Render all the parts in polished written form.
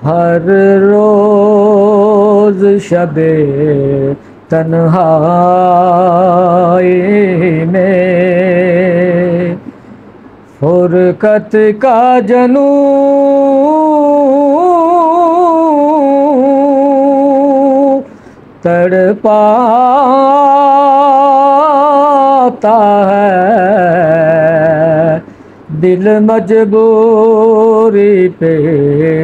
हर रोज शबे तन्हाई में फुरकत का जनू तड़पाता है, दिल मजबूरी पे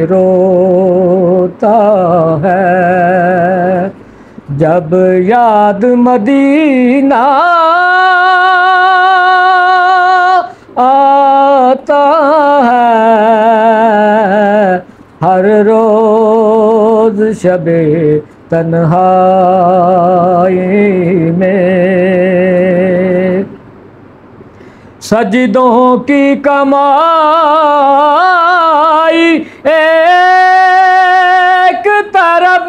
रोता है। जब याद मदीना आता है, हर रोज शबे तन्हाई में सजदों की कमाई एक तरफ,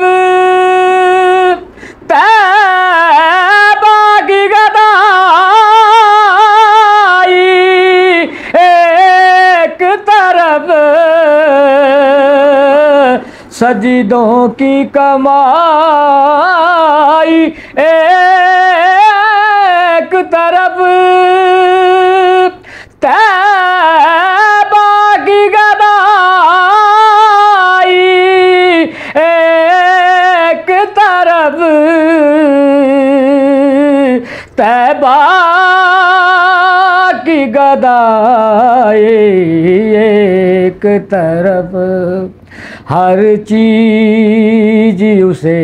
तैबा की गदाई एक तरफ, सजदों की कमाई एक तरफ, तैबा की गदाई एक तरफ, तैबा की गदाई एक तरफ। हर चीज उसे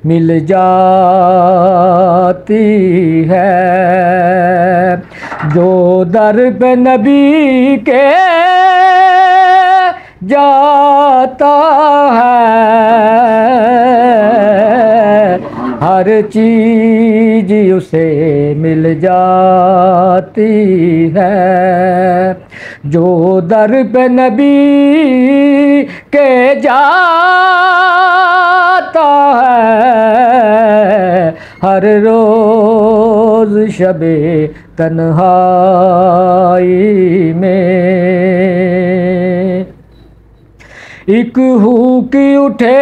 मिल जाती है, जो दर पे नबी के जाता है। हर चीज उसे मिल जाती है, जो दर पे नबी के जाता है। हर रोज शबे तन्हाई में एक हुक उठे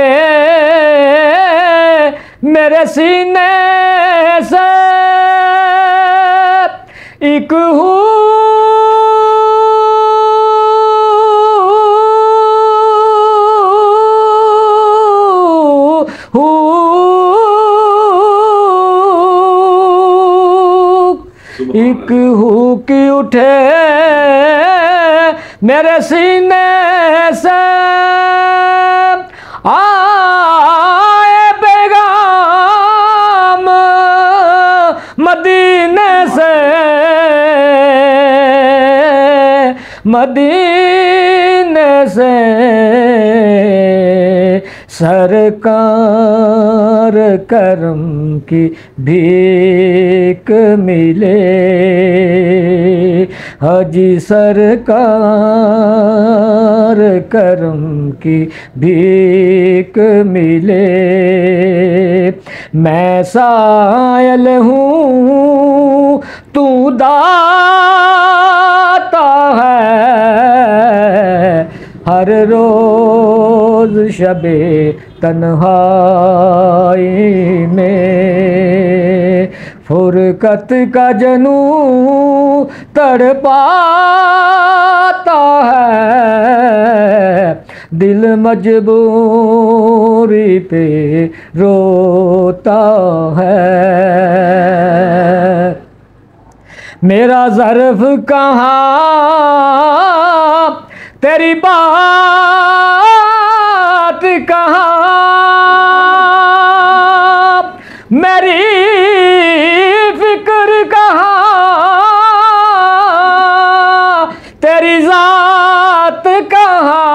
मेरे सीने से, एक एक हुक उठे मेरे सीने से, आए पैगाम मदीने से, मदीने से सरकार करम की भीख मिले। हाजी सरकार करम की भीख मिले। मैं सायल हूँ तू दाता है, हर रोज शबे तन्हाई में फुरकत का जनू तड़पाता है, दिल मजबूरी पे रोता है। मेरा ज़र्फ कहाँ, तेरी बात कहाँ, मेरी फिक्र कहाँ, तेरी ज़ात कहाँ,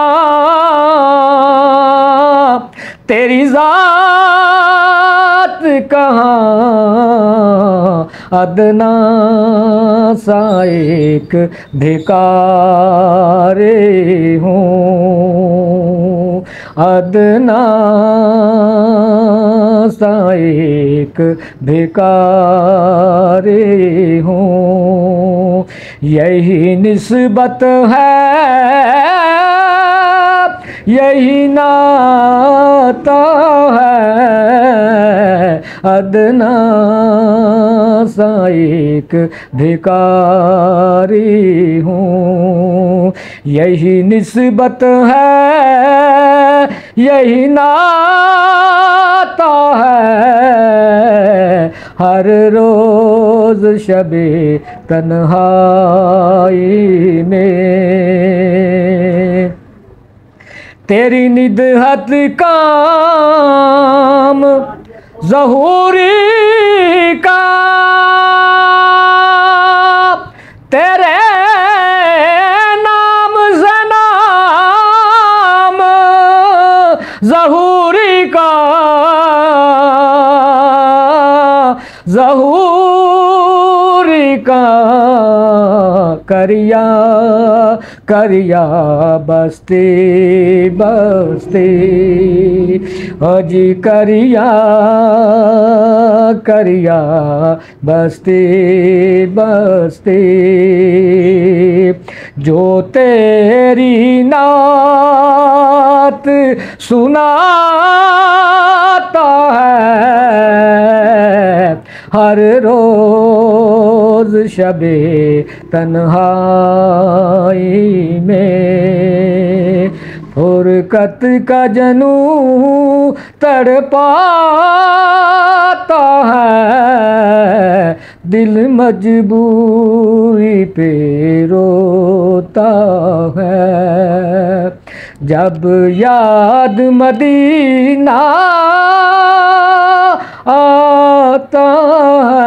तेरी ज़ात कहाँ। अदना सा एक भिखारी हूँ, अदना सा एक भिखारी हूँ। यही निस्बत है, यही नाता है, अदना सा एक भिखारी हूँ। यही निस्बत है, यही नाता है, हर रोज शबे तन्हाई में। तेरी निदहत काम ज़हूरी का, तेरे नाम से नाम ज़हूरी का, ज़हूरी का करिया करिया बस्ती बस्ती, अजी करिया करिया बस्ती बस्ती। जो तेरी नात सुनाता है, हर रोज शबे तन्हाई में। फुरकत का जनू तड़पाता है, दिल मजबूरी पे रोता है। जब याद मदीना आता है,